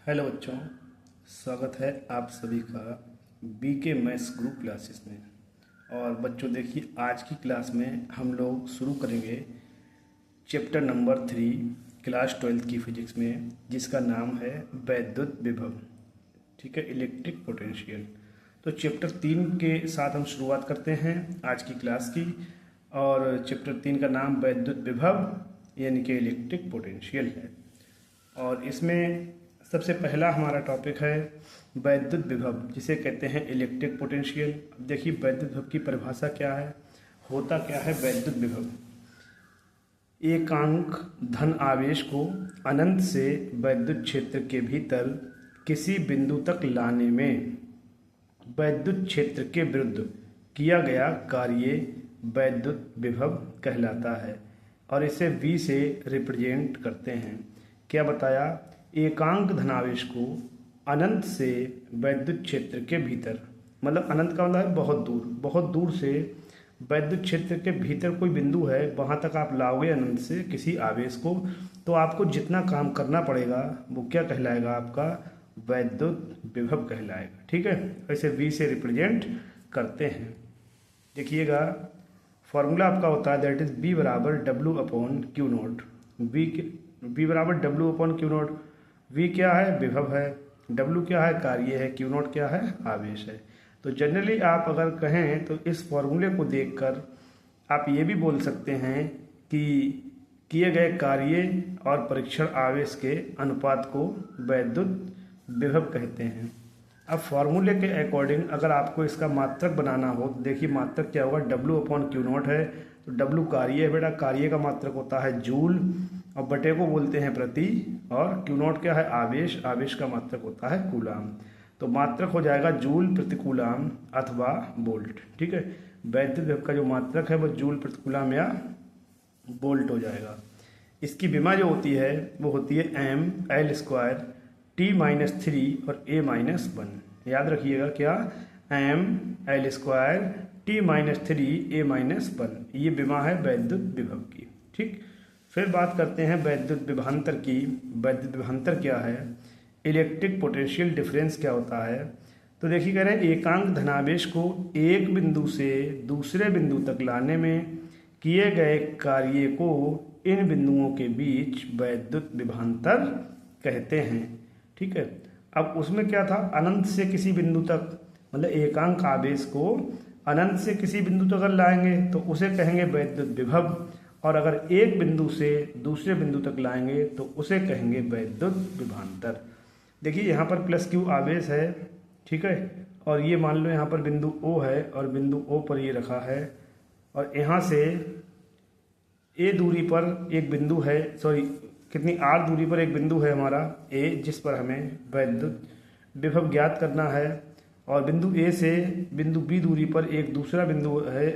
Hello बच्चों, स्वागत है आप सभी का बीके मैथ्स ग्रुप क्लासेस में। और बच्चों देखिए, आज की क्लास में हम लोग शुरू करेंगे चैप्टर नंबर 3 क्लास 12th की फिजिक्स में, जिसका नाम है वैद्युत विभव। ठीक है, इलेक्ट्रिक पोटेंशियल। तो चैप्टर 3 के साथ हम शुरुआत करते हैं आज की क्लास की। और चैप्टर 3 का नाम वैद्युत विभव यानी कि इलेक्ट्रिक पोटेंशियल है। और इसमें सबसे पहला हमारा टॉपिक है वैद्युत विभव, जिसे कहते हैं इलेक्ट्रिक पोटेंशियल। अब देखिए, वैद्युत विभव की परिभाषा क्या है, होता क्या है वैद्युत विभव। एकांक धन आवेश को अनंत से वैद्युत क्षेत्र के भीतर किसी बिंदु तक लाने में वैद्युत क्षेत्र के विरुद्ध किया गया कार्य वैद्युत विभव कहलाता है। और इसे V से रिप्रेजेंट करते हैं। क्या बताया, एकांक धनावेश को अनंत से वैद्युत क्षेत्र के भीतर, मतलब अनंत का मतलब है बहुत दूर से वैद्युत क्षेत्र के भीतर कोई बिंदु है, वहाँ तक आप लाओगे अनंत से किसी आवेश को, तो आपको जितना काम करना पड़ेगा वो क्या कहलाएगा, आपका वैद्युत विभव कहलाएगा। ठीक है, ऐसे V से रिप्रेजेंट करते हैं। देखिएगा, फॉर्मूला आपका होता है दैट इज B बराबर W/Q0। V बराबर W/Q0। V क्या है, विभव है। W क्या है, कार्य है। Q0 क्या है, आवेश है। तो जनरली आप अगर कहें तो इस फॉर्मूले को देखकर आप ये भी बोल सकते हैं कि किए गए कार्य और परीक्षण आवेश के अनुपात को वैद्युत विभव कहते हैं। अब फॉर्मूले के अकॉर्डिंग अगर आपको इसका मात्रक बनाना हो तो देखिए, मात्रक क्या होगा, W/Q0 है। तो W कार्य है बेटा, कार्य का मात्रक होता है जूल और बटे को बोलते हैं प्रति, और Q0 क्या है, आवेश। आवेश का मात्रक होता है कूलाम। तो मात्रक हो जाएगा जूल प्रति कूलाम अथवा वोल्ट। ठीक है, वैद्युत विभव का जो मात्रक है वो जूल प्रति कूलाम या वोल्ट हो जाएगा। इसकी विमा जो होती है वो होती है mL² T-3 और A-1। याद रखिएगा क्या, mL² T-3 A-1, ये विमा है वैद्युत विभव की। ठीक, फिर बात करते हैं वैद्युत विभवांतर की। वैद्युत विभवांतर क्या है, इलेक्ट्रिक पोटेंशियल डिफरेंस क्या होता है। तो देखिए, कह रहे हैं एकांक धनावेश को एक बिंदु से दूसरे बिंदु तक लाने में किए गए कार्य को इन बिंदुओं के बीच वैद्युत विभवांतर कहते हैं। ठीक है, अब उसमें क्या था, अनंत से किसी बिंदु तक, मतलब एकांक आवेश को अनंत से किसी बिंदु तक अगर लाएंगे तो उसे कहेंगे वैद्युत विभव, और अगर एक बिंदु से दूसरे बिंदु तक लाएंगे तो उसे कहेंगे वैद्युत विभवांतर। देखिए, यहाँ पर +Q आवेश है। ठीक है, और ये मान लो यहाँ पर बिंदु O है और बिंदु O पर ये रखा है, और यहाँ से A दूरी पर एक बिंदु है, सॉरी कितनी R दूरी पर एक बिंदु है हमारा A, जिस पर हमें वैद्युत विभव ज्ञात करना है। और बिंदु A से बिंदु B दूरी पर एक दूसरा बिंदु है,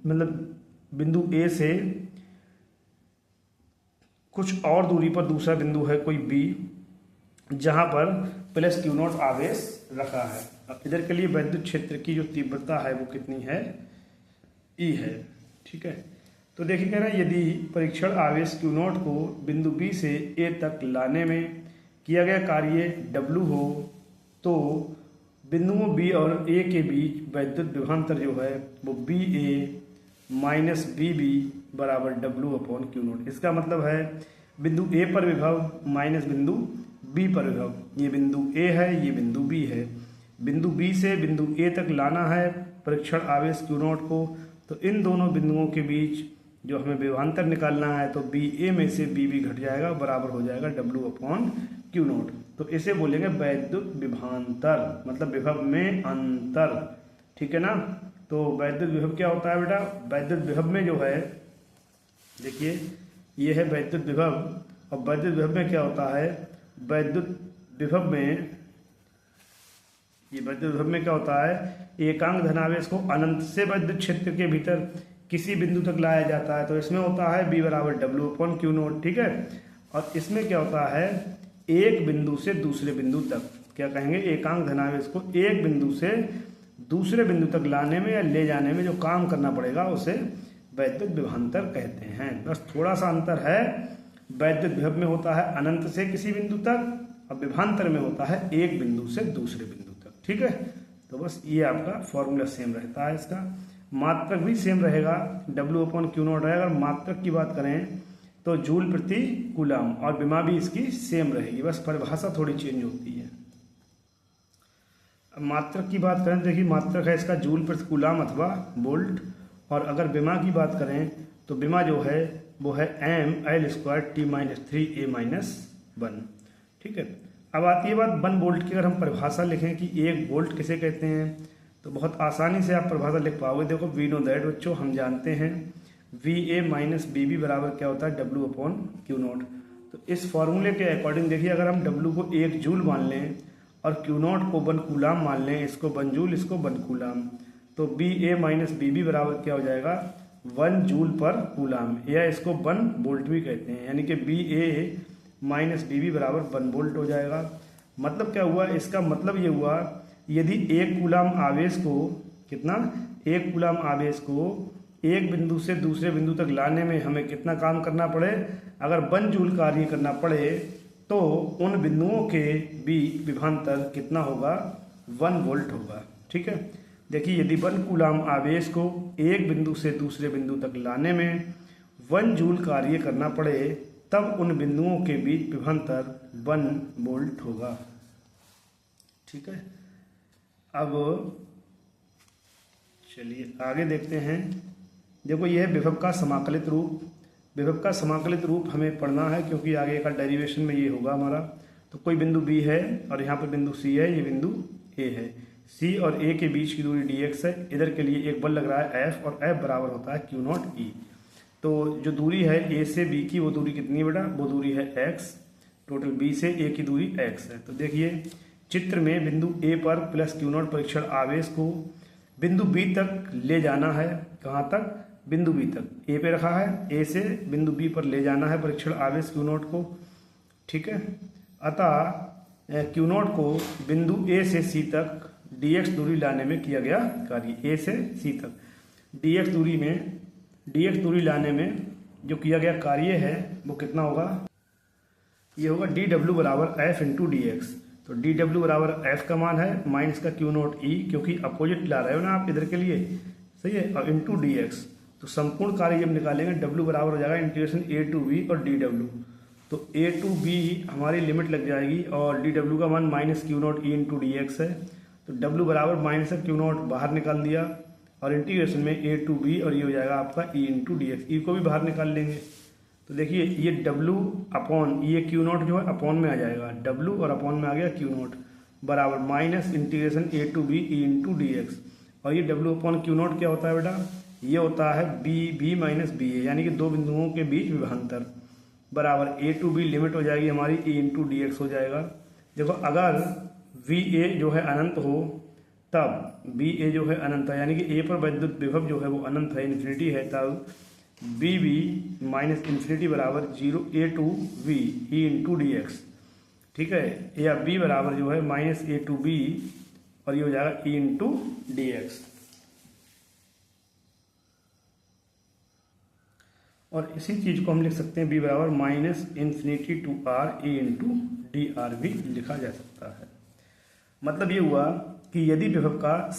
मतलब बिंदु A से कुछ और दूरी पर दूसरा बिंदु है कोई B, जहां पर +Q0 आवेश रखा है। अब इधर के लिए वैद्युत क्षेत्र की जो तीव्रता है वो कितनी है, E है। ठीक है, तो देखिए, कह रहा है यदि परीक्षण आवेश Q0 को बिंदु B से A तक लाने में किया गया कार्य W हो, तो बिंदुओं B और A के बीच वैद्युत विभवांतर जो है वो BA - BB बराबर W/Q0। इसका मतलब है बिंदु A पर विभव माइनस बिंदु B पर विभव। ये बिंदु A है, ये बिंदु B है। बिंदु B से बिंदु A तक लाना है परीक्षण आवेश Q0 को, तो इन दोनों बिंदुओं के बीच जो हमें विभवांतर निकालना है, तो BA में से BB घट जाएगा, बराबर हो जाएगा W/Q0। तो इसे बोलेंगे वैद्युत विभवांतर, मतलब विभव में अंतर। ठीक है ना। तो वैद्युत विभव क्या होता है बेटा, वैद्युत विभव में जो है, देखिए ये है वैद्युत विभव। और वैद्युत विभव में क्या होता है, वैद्युत विभव में, ये वैद्युत विभव में क्या होता है, एकांक धनावेश को अनंत से वैद्युत क्षेत्र के भीतर किसी बिंदु तक लाया जाता है। तो इसमें होता है B बराबर W/Q0। ठीक है, और इसमें क्या होता है, एक बिंदु से दूसरे बिंदु तक, क्या कहेंगे, एकांक धनावेश को एक बिंदु से दूसरे बिंदु तक लाने में या ले जाने में जो काम करना पड़ेगा उसे वैद्युत विभवांतर कहते हैं। बस थोड़ा सा अंतर है, वैद्युत विभव में होता है अनंत से किसी बिंदु तक, अब विभवांतर में होता है एक बिंदु से दूसरे बिंदु तक। ठीक है, तो बस ये आपका फॉर्मूला सेम रहता है इसका। मात्रक भी सेम रहेगा, W/Q0 रहेगा। अगर मात्रक की बात करें तो जूल प्रति कूलम, और विमा भी इसकी सेम रहेगी, बस परिभाषा थोड़ी चेंज होती है। मात्रक की बात करें, देखिए मात्रक है इसका जूल प्रति कूलम अथवा वोल्ट, और अगर विमा की बात करें तो विमा जो है वो है mL²T-3A-1। ठीक है, अब आती है बात 1 वोल्ट की। अगर हम परिभाषा लिखें कि 1 वोल्ट किसे कहते हैं, तो बहुत आसानी से आप परिभाषा लिख पाओगे। देखो वी नो दैट बच्चों, हम जानते हैं VA माइनस BB बराबर क्या होता है W/Q0। तो इस फॉर्मूले के अकॉर्डिंग देखिए, अगर हम W को 1 जूल मान लें और Q0 को 1 कूलम मान लें, इसको 1 जूल इसको 1 कूलम, तो BA माइनस BB बराबर क्या हो जाएगा 1 जूल पर कूलम, या इसको 1 वोल्ट भी कहते हैं, यानी कि BA माइनस BB बराबर 1 वोल्ट हो जाएगा। मतलब क्या हुआ, इसका मतलब ये हुआ यदि 1 कूलम आवेश को कितना 1 कूलम आवेश को एक बिंदु से दूसरे बिंदु तक लाने में हमें कितना काम करना पड़े, अगर 1 जूल कार्य करना पड़े तो उन बिंदुओं के बीच विभवांतर कितना होगा 1 वोल्ट होगा। ठीक है, देखिए यदि 1 कूलम आवेश को एक बिंदु से दूसरे बिंदु तक लाने में 1 जूल कार्य करना पड़े, तब उन बिंदुओं के बीच विभवांतर 1 वोल्ट होगा। ठीक है, अब चलिए आगे देखते हैं। देखो यह है विभव का समाकलित रूप। विभव का समाकलित रूप हमें पढ़ना है, क्योंकि आगे का डेरिवेशन में ये होगा हमारा। तो कोई बिंदु B है और यहाँ पर बिंदु C है, ये बिंदु A है। C और A के बीच की दूरी dx है। इधर के लिए एक बल लग रहा है F, और F बराबर होता है Q0E। तो जो दूरी है A से B की, वो दूरी कितनी है बेटा, वो दूरी है x। टोटल B से A की दूरी x है। तो देखिए चित्र में बिंदु A पर प्लस Q0 परीक्षण आवेश को बिंदु B तक ले जाना है। कहाँ तक, बिंदु B तक। A पे रखा है, A से बिंदु B पर ले जाना है परीक्षण आवेश Q0 को। ठीक है, अतः Q0 को बिंदु A से C तक dx दूरी लाने में किया गया कार्य। A से C तक dx दूरी लाने में जो किया गया कार्य है वो कितना होगा, ये होगा dw बराबर F इंटू dx। तो dw बराबर F का मान है माइनस का Q0E, क्योंकि अपोजिट ला रहे हो ना आप इधर के लिए, सही है, और इंटू dx। तो संपूर्ण कार्य जब निकालेंगे W बराबर हो जाएगा इंटीग्रेशन A टू B और dw। तो A टू B हमारी लिमिट लग जाएगी, और dw का मान माइनस Q0E इंटू dx है। तो W बराबर माइनस Q0 बाहर निकाल दिया, और इंटीग्रेशन में A टू B, और ये हो जाएगा आपका E इंटू dx। E को भी बाहर निकाल लेंगे, तो देखिए ये W अपॉन ये Q0 जो है अपॉन में आ जाएगा, W और अपॉन में आ गया Q0 बराबर minus integration A to B E into dx। और ये W अपॉन Q0 क्या होता है बेटा, ये होता है B माइनस BA, यानी कि दो बिंदुओं के बीच विभवांतर, बराबर A टू B लिमिट हो जाएगी हमारी E इंटू dx हो जाएगा। देखो अगर VA जो है अनंत हो, तब BA जो है अनंत है, यानी कि A पर वैद्युत विभव जो है वो अनंत है, इन्फिनिटी है, तब BB माइनस इन्फिनिटी बराबर 0 A to B E into dx। ठीक है, या B बराबर जो है माइनस A टू B, और ये हो जाएगा E इंटू dx। और इसी चीज को हम लिख सकते हैं B बराबर minus infinity to R E into dr भी लिखा जा सकता है। मतलब ये हुआ कि यदि विभव का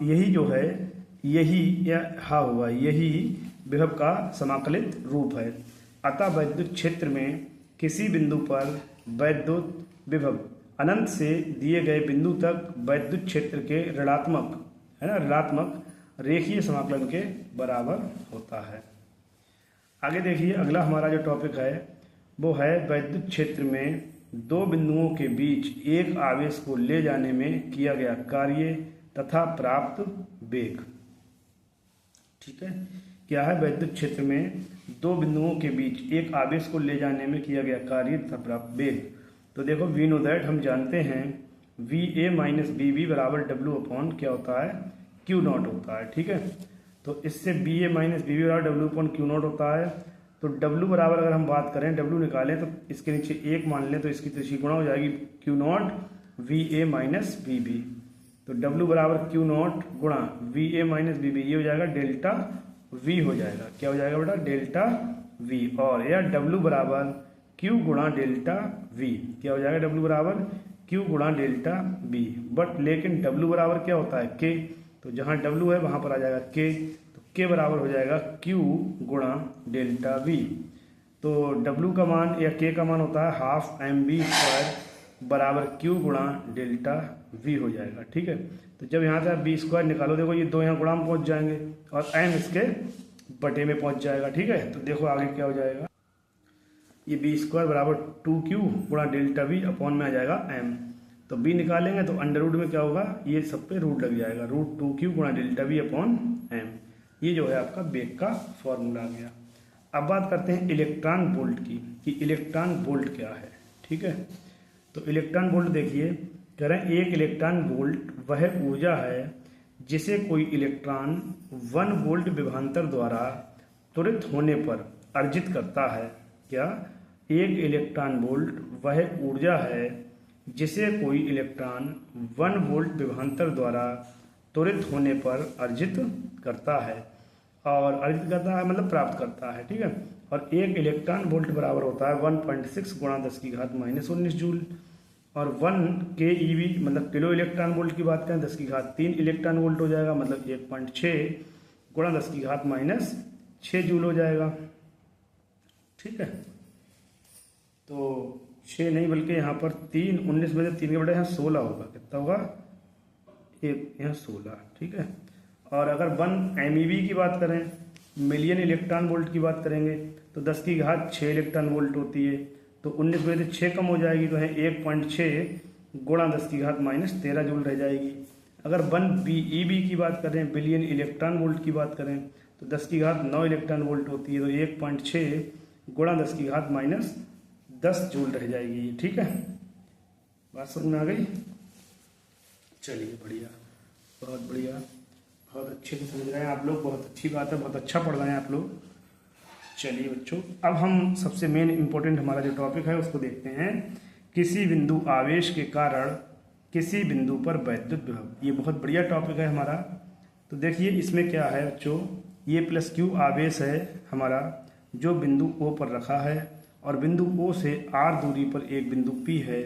यही जो है, यही या हा होगा, यही विभव का समाकलित रूप है। अतः वैद्युत क्षेत्र में किसी बिंदु पर वैद्युत विभव अनंत से दिए गए बिंदु तक वैद्युत क्षेत्र के ऋणात्मक, है ना, ऋणात्मक रेखीय समाकलन के बराबर होता है। आगे देखिए अगला हमारा जो टॉपिक है वो है वैद्युत क्षेत्र में दो बिंदुओं के बीच एक आवेश को ले जाने में किया गया कार्य तथा प्राप्त वेग। ठीक है, क्या है, वैद्युत क्षेत्र में दो बिंदुओं के बीच एक आवेश को ले जाने में किया गया कार्य तथा प्राप्त वेग। तो देखो वी नो दैट, हम जानते हैं VA माइनस BB बराबर W अपॉन क्या होता है, Q0 होता है। ठीक है, तो इससे BA माइनस BB बराबर W अपॉन Q0 होता है। तो W बराबर अगर हम बात करें, W निकालें तो इसके नीचे 1 मान लें, तो इसकी त्रिशी गुणा हो जाएगी Q0 VA माइनस BB। तो W बराबर Q0 गुणा VA माइनस BB, ये हो जाएगा डेल्टा V हो जाएगा। क्या हो जाएगा बेटा, डेल्टा V। और या W बराबर Q गुणा डेल्टा वी। क्या हो जाएगा? डब्ल्यू बराबर क्यू गुणा डेल्टा वी। बट लेकिन डब्ल्यू बराबर क्या होता है? के। तो जहाँ डब्ल्यू है वहाँ पर आ जाएगा के, तो के बराबर हो जाएगा क्यू गुणा डेल्टा वी। तो डब्ल्यू का मान या के का मान होता है हाफ एम बी स्क्वायर बराबर क्यू गुणा डेल्टा वी हो जाएगा। ठीक है, तो जब यहाँ से आप बी स्क्वायर निकालो, देखो ये दो यहाँ गुणा में पहुँच जाएंगे और एम इसके बटे में पहुँच जाएगा। ठीक है, तो देखो आगे क्या हो जाएगा, ये बी स्क्वायर बराबर 2q गुणा डेल्टा वी अपॉन में आ जाएगा m। तो b निकालेंगे तो अंडर रूट में क्या होगा, ये सब पे रूट लग जाएगा, रूट 2q गुणा डेल्टा वी अपॉन m। ये जो है आपका बेक का फॉर्मूला आ गया। अब बात करते हैं इलेक्ट्रॉन वोल्ट की, कि इलेक्ट्रॉन वोल्ट क्या है। ठीक है, तो इलेक्ट्रॉन वोल्ट देखिए, कह रहे हैं एक इलेक्ट्रॉन वोल्ट वह ऊर्जा है जिसे कोई इलेक्ट्रॉन 1 वोल्ट विभवांतर द्वारा त्वरित होने पर अर्जित करता है। क्या? एक इलेक्ट्रॉन वोल्ट वह ऊर्जा है जिसे कोई इलेक्ट्रॉन 1 वोल्ट विभवांतर द्वारा त्वरित होने पर अर्जित करता है, और अर्जित करता है मतलब प्राप्त करता है। ठीक है, और एक इलेक्ट्रॉन वोल्ट बराबर होता है 1.6 गुणा 10⁻⁻19 जूल, और 1 KeV मतलब किलो इलेक्ट्रॉन वोल्ट की बात करें 10⁻³ इलेक्ट्रॉन वोल्ट हो जाएगा, मतलब 1.6 गुणा 10⁻⁻6 जूल हो जाएगा। ठीक है, तो 6 नहीं बल्कि यहाँ पर 3 19 में से 3 के बटे यहाँ 16 होगा। कितना होगा? एक यहाँ 16। ठीक है, और अगर 1 MEV की बात करें, मिलियन इलेक्ट्रॉन वोल्ट की बात करेंगे, तो 10⁻6 इलेक्ट्रॉन वोल्ट होती है, तो 19 में से 6 कम हो जाएगी, तो है 1.6 गुणा 10⁻13 जूल रह जाएगी। अगर 1 BeV की बात करें, बिलियन इलेक्ट्रॉन वोल्ट की बात करें, तो 10⁻9 इलेक्ट्रॉन वोल्ट होती है, तो 1.6 गुणा 10⁻10 जूल रह जाएगी। ठीक है, बात समझ में आ गई? चलिए बढ़िया, बहुत बढ़िया, बहुत अच्छे से समझ रहे हैं आप लोग, बहुत अच्छी बात है, बहुत अच्छा पढ़ रहे हैं आप लोग। चलिए बच्चों, अब हम सबसे मेन इंपॉर्टेंट हमारा जो टॉपिक है उसको देखते हैं, किसी बिंदु आवेश के कारण किसी बिंदु पर वैद्युत विभव। ये बहुत बढ़िया टॉपिक है हमारा। तो देखिए इसमें क्या है बच्चों, ये प्लस क्यू आवेश है हमारा, जो बिंदु O पर रखा है, और बिंदु O से R दूरी पर एक बिंदु P है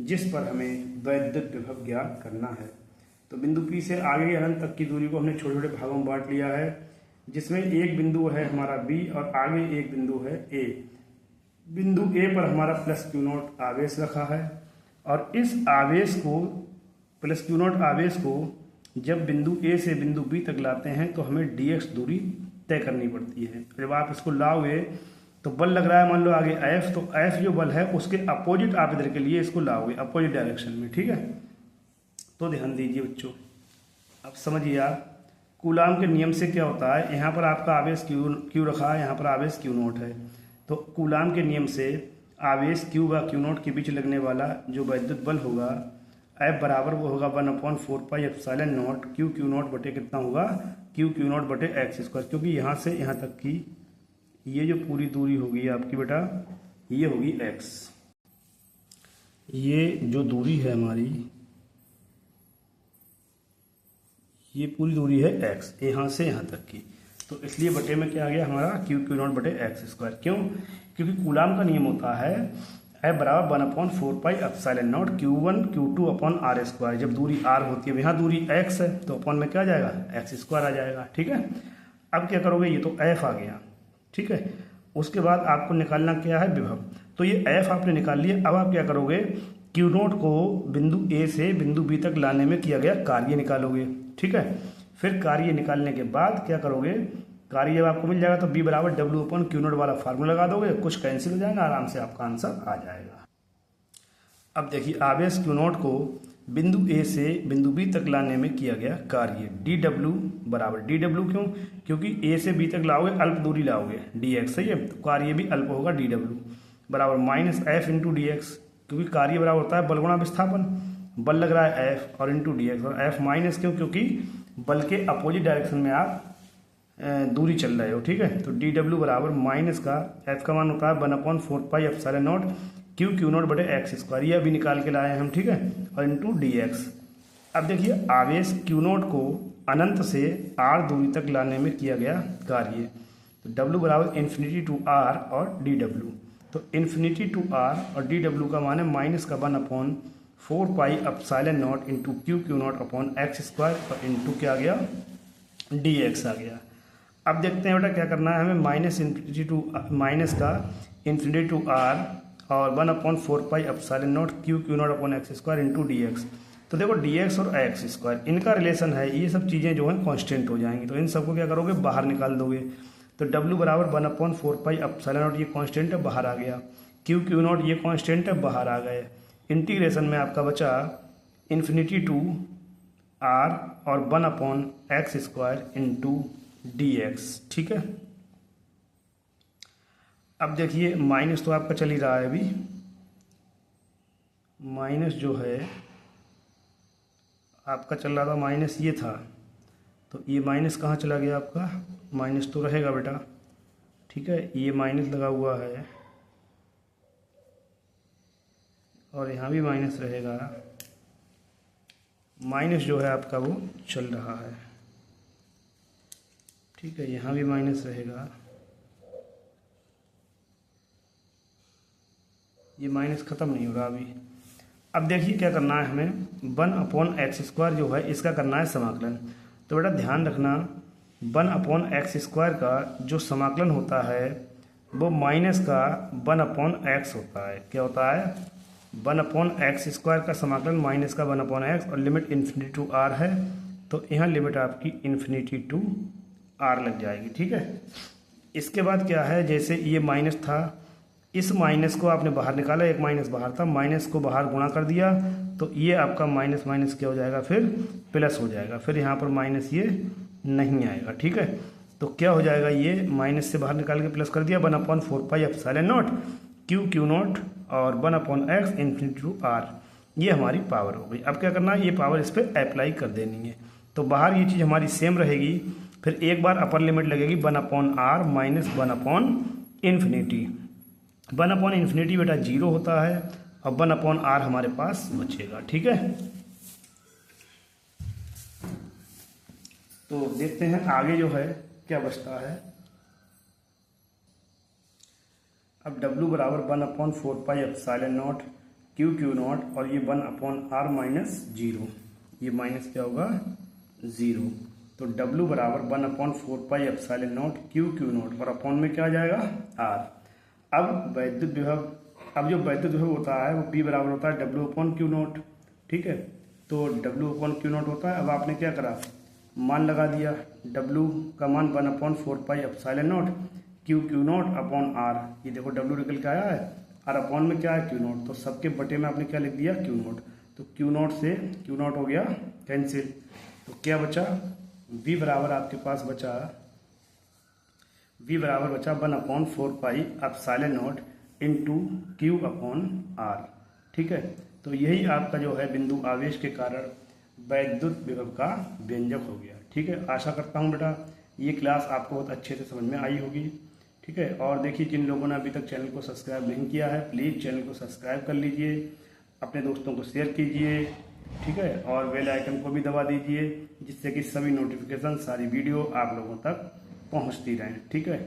जिस पर हमें वैद्युत विभव ज्ञात करना है। तो बिंदु P से आगे अनंत तक की दूरी को हमने छोटे छोटे भागों में बांट लिया है, जिसमें एक बिंदु है हमारा B और आगे एक बिंदु है A। बिंदु A पर हमारा प्लस क्यू नॉट आवेश रखा है, और इस आवेश को प्लस क्यू नॉट आवेश को जब बिंदु A से बिंदु B तक लाते हैं तो हमें dx दूरी तय करनी पड़ती है। जब आप इसको लाओगे तो बल लग रहा है मान लो आगे F, तो F जो बल है उसके अपोजिट आप इधर के लिए इसको लाओगे, अपोजिट डायरेक्शन में। ठीक है, तो ध्यान दीजिए बच्चों, अब समझिए आप कूलाम के नियम से क्या होता है। यहाँ पर आपका आवेश क्यू रखा है, यहाँ पर आवेश क्यू नॉट है, तो कूलाम के नियम से आवेश क्यू व क्यू नॉट के बीच लगने वाला जो वैद्युत बल होगा F बराबर वो होगा 1/4πε0 क्यू नॉट बटे कितना होगा, क्यू नॉट बटे एक्स स्क्वायर, क्योंकि यहाँ से यहाँ तक की ये जो पूरी दूरी होगी आपकी बेटा, ये होगी x। ये जो दूरी है हमारी, ये पूरी दूरी है x, यहाँ से यहाँ तक की, तो इसलिए बटे में क्या आ गया हमारा क्यू नॉट बटे एक्स स्क्वायर। क्यों? क्योंकि कूलाम का नियम होता है F बराबर 1/4πε0 Q1 Q2 upon R square. जब दूरी R होती है, यहाँ दूरी x है, तो अपॉन में क्या आ जाएगा, एक्स स्क्वायर आ जाएगा। ठीक है, अब क्या करोगे, ये तो F आ गया। ठीक है, उसके बाद आपको निकालना क्या है, विभव। तो ये F आपने निकाल लिया। अब आप क्या करोगे, Q नॉट को बिंदु A से बिंदु B तक लाने में किया गया कार्य निकालोगे। ठीक है, फिर कार्य निकालने के बाद क्या करोगे, कार्य जब आपको मिल जाएगा तो B बराबर W/Q0 वाला फार्मूला लगा दोगे, कुछ कैंसिल हो जाएगा, आराम से आपका आंसर आ जाएगा। अब देखिए आवेश Q0 को बिंदु A से बिंदु B तक लाने में किया गया कार्य dW बराबर dW, क्यों? क्योंकि A से B तक लाओगे अल्प दूरी लाओगे dx, सही है, तो कार्य भी अल्प होगा dW बराबर -F × dx, क्योंकि कार्य बराबर होता है बल गुणा विस्थापन, बल लग रहा है F और इंटू dx, और F माइनस क्यों, क्योंकि बल के अपोजिट डायरेक्शन में आप दूरी चल रहे हो। ठीक है, तो dW बराबर माइनस का F का मान होता है 1/4πε0 क्यू नॉट बटे एक्स स्क्वायर, ये अभी निकाल के लाए हम। ठीक है, और इंटू dx। अब देखिए आवेश Q नॉट को अनंत से R दूरी तक लाने में किया गया कार्य, तो W बराबर इन्फिनिटी टू R और dW। तो इन्फिनिटी टू आर और डी डब्ल्यू का मान है माइनस का 1/4 pi epsilon not into Q Q not upon x square और इंटू क्या आ गया डी एक्स आ गया। अब देखते हैं बेटा क्या करना है हमें, माइनस का इन्फिनिटी टू आर और 1/4 pi epsilon not Q Q not upon x square into D x. तो देखो डी एक्स और एक्स स्क्वायर इनका रिलेशन है, ये सब चीज़ें जो हैं कांस्टेंट हो जाएंगी, तो इन सबको क्या करोगे बाहर निकाल दोगे। तो डब्ल्यू बराबर 1/4 पाई एप्सिलॉन नॉट ये कांस्टेंट है बाहर आ गया, क्यू क्यू नॉट ये कांस्टेंट है बाहर आ गए। इंटीग्रेशन में आपका बचा इन्फिनिटी टू आर और 1/x square into D x. ठीक है, अब देखिए माइनस तो आपका चल ही रहा है अभी, माइनस जो है आपका चल रहा था, माइनस ये था, तो ये माइनस कहाँ चला गया आपका, माइनस तो रहेगा बेटा। ठीक है, ये माइनस लगा हुआ है और यहाँ भी माइनस रहेगा, माइनस जो है आपका वो चल रहा है। ठीक है, यहाँ भी माइनस रहेगा, ये माइनस ख़त्म नहीं हो रहा अभी। अब देखिए क्या करना है हमें, 1/x स्क्वायर जो है इसका करना है समाकलन। तो बेटा ध्यान रखना 1/x स्क्वायर का जो समाकलन होता है वो माइनस का 1/x होता है। क्या होता है, 1/x स्क्वायर का समाकलन माइनस का 1/x और लिमिट इन्फिनिटी टू आर है, तो यहाँ लिमिट आपकी इन्फिनिटी टू आर लग जाएगी। ठीक है, इसके बाद क्या है, जैसे ये माइनस था, इस माइनस को आपने बाहर निकाला, एक माइनस बाहर था, माइनस को बाहर गुणा कर दिया, तो ये आपका माइनस माइनस क्या हो जाएगा, फिर प्लस हो जाएगा, फिर यहाँ पर माइनस ये नहीं आएगा। ठीक है, तो क्या हो जाएगा, ये माइनस से बाहर निकाल के प्लस कर दिया, 1/4 pi epsilon not Q Q not और 1/x इन्फिनिटी टू आर, ये हमारी पावर हो गई। अब क्या करना है, ये पावर इस पर अप्लाई कर देनी है, तो बाहर ये चीज़ हमारी सेम रहेगी, फिर एक बार अपर लिमिट लगेगी 1/r माइनस 1/इन्फिनिटी। 1/इन्फिनिटी बेटा 0 होता है और 1/r हमारे पास बचेगा। ठीक है, तो देखते हैं आगे जो है क्या बचता है। अब W बराबर 1/4 pi epsilon not Q Q not और ये 1/r माइनस 0, ये माइनस क्या होगा 0, तो W बराबर 1/4 pi epsilon not Q Q not और अपॉन में क्या आ जाएगा R। अब वैद्युत विभव, अब जो वैद्युत विभव होता है वो P बराबर होता है W/Q0। ठीक है, तो W/Q0 होता है। अब आपने क्या करा, मान लगा दिया, W का मान 1/4 pi epsilon not Q Q not upon R, ये देखो W निकल के आया है और अपॉन में क्या है क्यू नॉट, तो सबके बटे में आपने क्या लिख दिया क्यू नॉट, तो क्यू नॉट से क्यू नॉट हो गया कैंसिल, तो क्या बचा V बराबर आपके पास बचा, V बराबर बचा 1/4 pi epsilon not into Q upon R। ठीक है, तो यही आपका जो है बिंदु आवेश के कारण वैद्युत विभव का व्यंजक हो गया। ठीक है, आशा करता हूँ बेटा ये क्लास आपको बहुत अच्छे से समझ में आई होगी। ठीक है, और देखिए जिन लोगों ने अभी तक चैनल को सब्सक्राइब नहीं किया है प्लीज़ चैनल को सब्सक्राइब कर लीजिए, अपने दोस्तों को शेयर कीजिए। ठीक है, और बेल आइकन को भी दबा दीजिए जिससे कि सभी नोटिफिकेशन, सारी वीडियो आप लोगों तक पहुंचती रहें। ठीक है,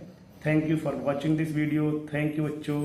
thank you for watching this video, thank you बच्चों।